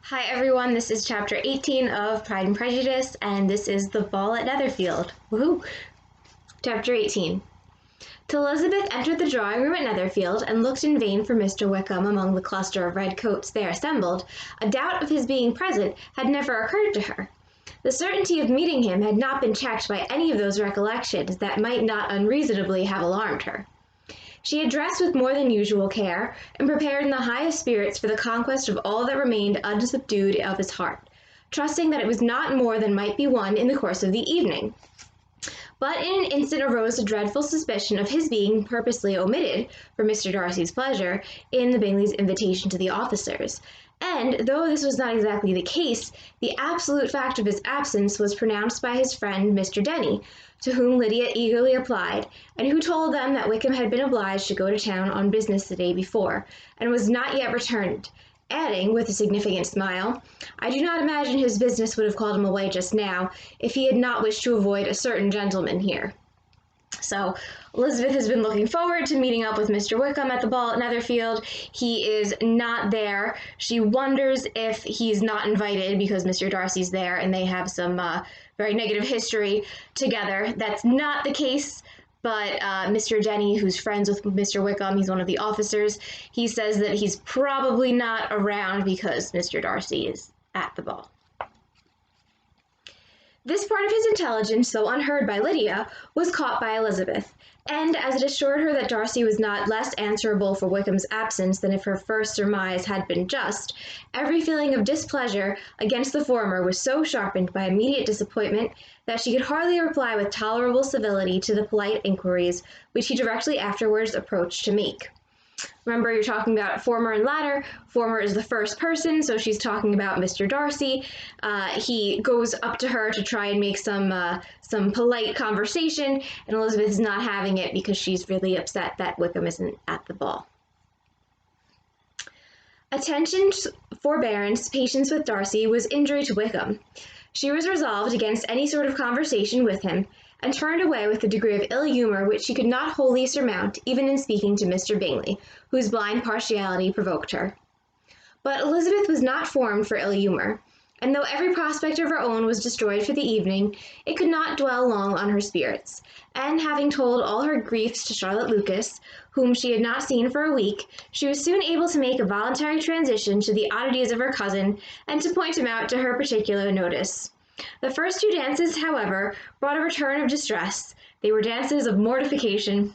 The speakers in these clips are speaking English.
Hi everyone, this is chapter 18 of Pride and Prejudice, and this is The Ball at Netherfield. Woohoo! Chapter 18. Till Elizabeth entered the drawing room at Netherfield and looked in vain for Mr. Wickham among the cluster of red coats there assembled, a doubt of his being present had never occurred to her. The certainty of meeting him had not been checked by any of those recollections that might not unreasonably have alarmed her. She had dressed with more than usual care, and prepared in the highest spirits for the conquest of all that remained unsubdued of his heart, trusting that it was not more than might be won in the course of the evening. But in an instant arose a dreadful suspicion of his being purposely omitted, for Mr. Darcy's pleasure, in the Bingleys' invitation to the officers, and, though this was not exactly the case, the absolute fact of his absence was pronounced by his friend Mr. Denny, to whom Lydia eagerly applied, and who told them that Wickham had been obliged to go to town on business the day before, and was not yet returned, adding, with a significant smile, "I do not imagine his business would have called him away just now, if he had not wished to avoid a certain gentleman here." So Elizabeth has been looking forward to meeting up with Mr. Wickham at the ball at Netherfield. He is not there. She wonders if he's not invited because Mr. Darcy's there and they have some very negative history together. That's not the case, but Mr. Denny, who's friends with Mr. Wickham, he's one of the officers, he says that he's probably not around because Mr. Darcy is at the ball. This part of his intelligence, though unheard by Lydia, was caught by Elizabeth, and as it assured her that Darcy was not less answerable for Wickham's absence than if her first surmise had been just, every feeling of displeasure against the former was so sharpened by immediate disappointment that she could hardly reply with tolerable civility to the polite inquiries which he directly afterwards approached to make. Remember, you're talking about former and latter. Former is the first person, so she's talking about Mr. Darcy. He goes up to her to try and make some polite conversation, and Elizabeth is not having it because she's really upset that Wickham isn't at the ball. Attention, forbearance, patience with Darcy was injury to Wickham. She was resolved against any sort of conversation with him, and turned away with a degree of ill humour which she could not wholly surmount even in speaking to Mr. Bingley, whose blind partiality provoked her. But Elizabeth was not formed for ill humour, and though every prospect of her own was destroyed for the evening, it could not dwell long on her spirits, and having told all her griefs to Charlotte Lucas, whom she had not seen for a week, she was soon able to make a voluntary transition to the oddities of her cousin, and to point him out to her particular notice. The first two dances, however, brought a return of distress. They were dances of mortification.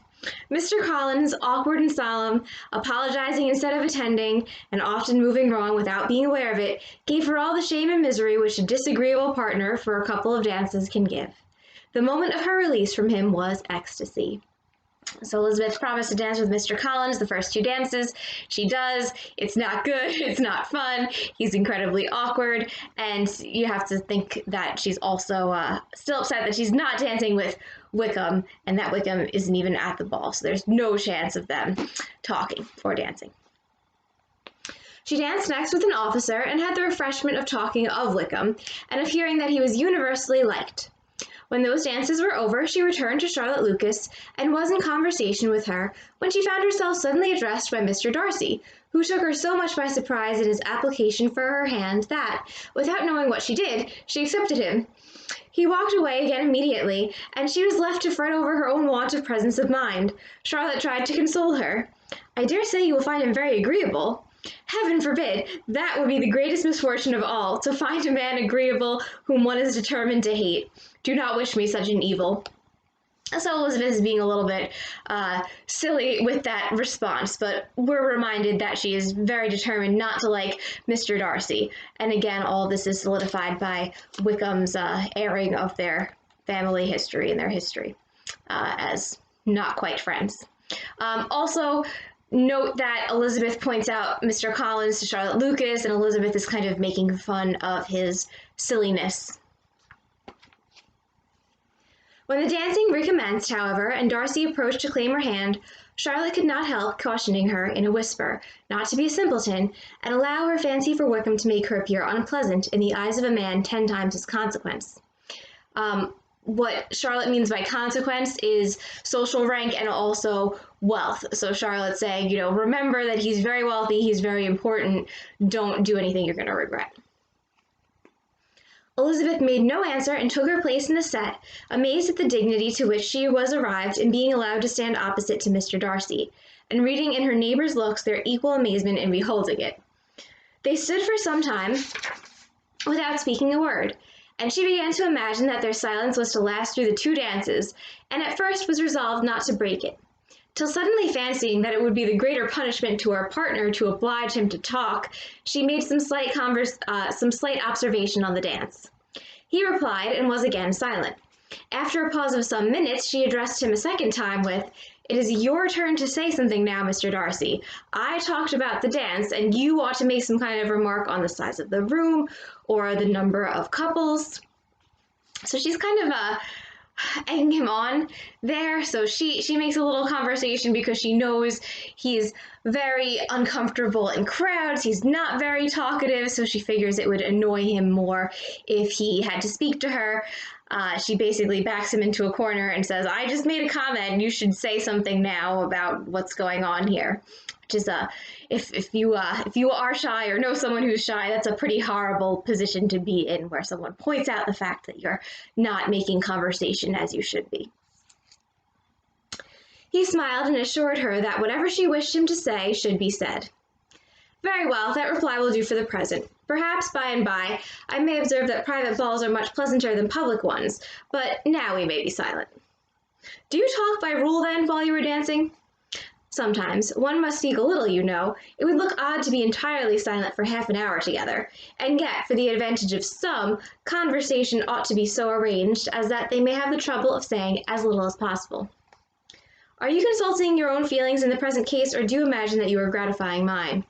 Mr. Collins, awkward and solemn, apologizing instead of attending, and often moving wrong without being aware of it, gave her all the shame and misery which a disagreeable partner for a couple of dances can give. The moment of her release from him was ecstasy. So Elizabeth promised to dance with Mr. Collins the first two dances. She does. It's not good. It's not fun. He's incredibly awkward. And you have to think that she's also still upset that she's not dancing with Wickham, and that Wickham isn't even at the ball. So there's no chance of them talking or dancing. She danced next with an officer and had the refreshment of talking of Wickham and of hearing that he was universally liked. When those dances were over, she returned to Charlotte Lucas and was in conversation with her when she found herself suddenly addressed by Mr. Darcy, who took her so much by surprise in his application for her hand that, without knowing what she did, she accepted him. He walked away again immediately, and she was left to fret over her own want of presence of mind. Charlotte tried to console her. "I dare say you will find him very agreeable." "Heaven forbid! That would be the greatest misfortune of all, to find a man agreeable whom one is determined to hate. Do not wish me such an evil." So Elizabeth is being a little bit silly with that response, but we're reminded that she is very determined not to like Mr. Darcy. And again, all of this is solidified by Wickham's airing of their family history and their history as not quite friends. Also, note that Elizabeth points out Mr. Collins to Charlotte Lucas, and Elizabeth is kind of making fun of his silliness. When the dancing recommenced, however, and Darcy approached to claim her hand, Charlotte could not help cautioning her in a whisper not to be a simpleton, and allow her fancy for Wickham to make her appear unpleasant in the eyes of a man 10 times his consequence. what Charlotte means by consequence is social rank and also wealth. So Charlotte's saying, remember that he's very wealthy, he's very important, don't do anything you're going to regret. Elizabeth made no answer and took her place in the set, amazed at the dignity to which she was arrived in being allowed to stand opposite to Mr. Darcy, and reading in her neighbors' looks their equal amazement in beholding it. They stood for some time without speaking a word, and she began to imagine that their silence was to last through the 2 dances, and at first was resolved not to break it, till suddenly fancying that it would be the greater punishment to her partner to oblige him to talk, she made some slight observation on the dance. He replied and was again silent. After a pause of some minutes, she addressed him a second time with, "It is your turn to say something now, Mr. Darcy. I talked about the dance, and you ought to make some kind of remark on the size of the room or the number of couples." So she's kind of egging him on there. So she makes a little conversation because she knows he's very uncomfortable in crowds. He's not very talkative, so she figures it would annoy him more if he had to speak to her. She basically backs him into a corner and says, "I just made a comment. You should say something now about what's going on here." Which is if you are shy or know someone who's shy, that's a pretty horrible position to be in, where someone points out the fact that you're not making conversation as you should be. He smiled and assured her that whatever she wished him to say should be said. "Very well, that reply will do for the present. Perhaps by and by I may observe that private balls are much pleasanter than public ones, but now we may be silent." "Do you talk by rule then while you are dancing?" "Sometimes. One must speak a little, you know. It would look odd to be entirely silent for half an hour together, and yet, for the advantage of some, conversation ought to be so arranged as that they may have the trouble of saying as little as possible." "Are you consulting your own feelings in the present case, or do you imagine that you are gratifying mine?"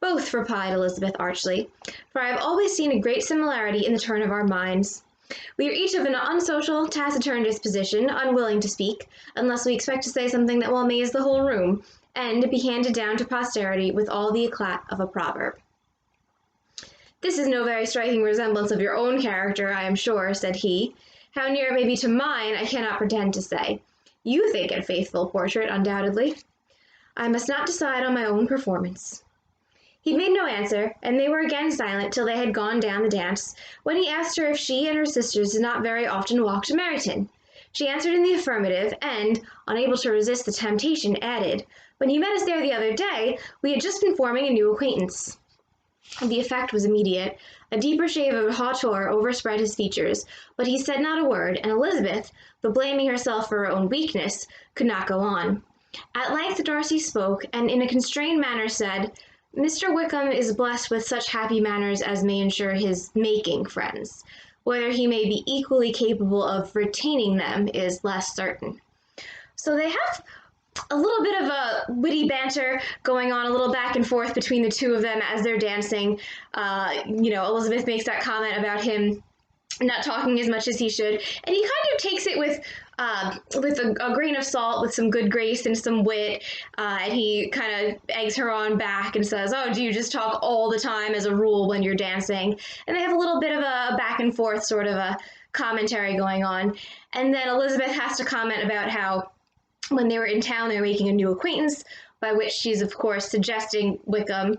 "Both," replied Elizabeth archly, "for I have always seen a great similarity in the turn of our minds. We are each of an unsocial, taciturn disposition, unwilling to speak, unless we expect to say something that will amaze the whole room, and be handed down to posterity with all the eclat of a proverb." "This is no very striking resemblance of your own character, I am sure," said he. "How near it may be to mine, I cannot pretend to say. You think it a faithful portrait, undoubtedly." "I must not decide on my own performance." He made no answer, and they were again silent till they had gone down the dance, when he asked her if she and her sisters did not very often walk to Meryton. She answered in the affirmative, and, unable to resist the temptation, added, "When you met us there the other day, we had just been forming a new acquaintance." The effect was immediate. A deeper shade of hauteur overspread his features, but he said not a word, and Elizabeth, though blaming herself for her own weakness, could not go on. At length Darcy spoke, and in a constrained manner said, "Mr. Wickham is blessed with such happy manners as may ensure his making friends. Whether he may be equally capable of retaining them is less certain." So they have a little bit of a witty banter going on, a little back and forth between the two of them as they're dancing. Elizabeth makes that comment about him not talking as much as he should, and he kind of takes it with a grain of salt, with some good grace and some wit, and he kind of eggs her on back and says, "Oh, do you just talk all the time as a rule when you're dancing?" And they have a little bit of a back and forth sort of a commentary going on, and then Elizabeth has to comment about how when they were in town they were making a new acquaintance, by which she's of course suggesting Wickham.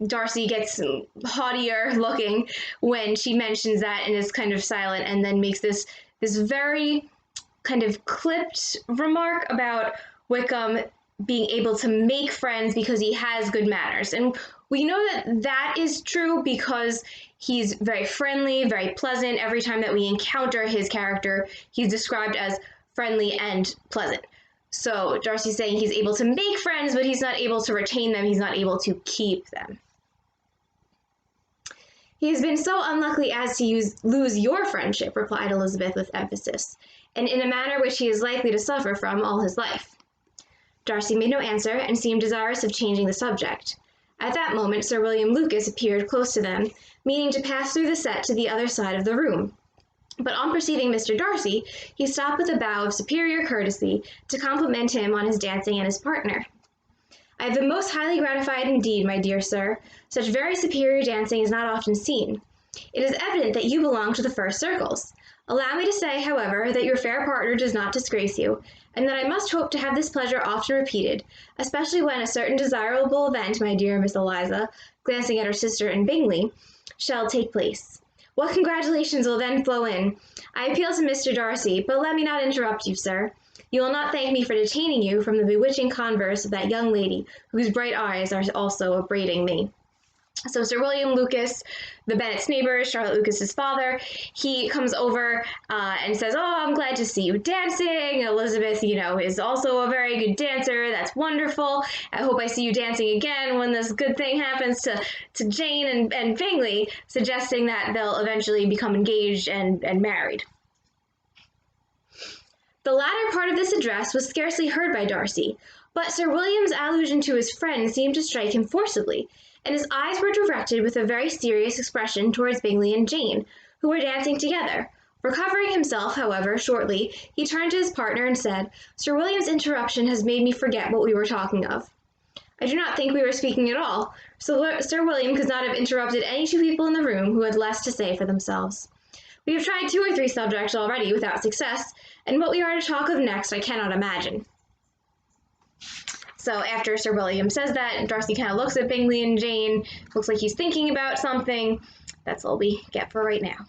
Darcy gets haughtier looking when she mentions that and is kind of silent, and then makes this very kind of clipped remark about Wickham being able to make friends because he has good manners. And we know that is true because he's very friendly, very pleasant. Every time that we encounter his character, he's described as friendly and pleasant. So Darcy's saying he's able to make friends, but he's not able to retain them. He's not able to keep them. "He has been so unlucky as to lose your friendship," replied Elizabeth with emphasis, "and in a manner which he is likely to suffer from all his life." Darcy made no answer, and seemed desirous of changing the subject. At that moment Sir William Lucas appeared close to them, meaning to pass through the set to the other side of the room. But on perceiving Mr. Darcy, he stopped with a bow of superior courtesy to compliment him on his dancing and his partner. "I have been most highly gratified indeed, my dear sir. Such very superior dancing is not often seen. It is evident that you belong to the first circles. Allow me to say, however, that your fair partner does not disgrace you, and that I must hope to have this pleasure often repeated, especially when a certain desirable event, my dear Miss Eliza, glancing at her sister in Bingley, shall take place. What congratulations will then flow in! I appeal to Mr. Darcy, but let me not interrupt you, sir. You will not thank me for detaining you from the bewitching converse of that young lady, whose bright eyes are also upbraiding me. So Sir William Lucas, the Bennet's neighbor, Charlotte Lucas's father, he comes over and says, "Oh, I'm glad to see you dancing. Elizabeth, is also a very good dancer. That's wonderful. I hope I see you dancing again when this good thing happens to Jane and Bingley," suggesting that they'll eventually become engaged and married. The latter part of this address was scarcely heard by Darcy, but Sir William's allusion to his friend seemed to strike him forcibly, and his eyes were directed with a very serious expression towards Bingley and Jane, who were dancing together. Recovering himself, however, shortly, he turned to his partner and said, "Sir William's interruption has made me forget what we were talking of." "I do not think we were speaking at all. Sir William could not have interrupted any two people in the room who had less to say for themselves. We have tried 2 or 3 subjects already without success, and what we are to talk of next I cannot imagine." So after Sir William says that, Darcy kind of looks at Bingley and Jane, looks like he's thinking about something. That's all we get for right now.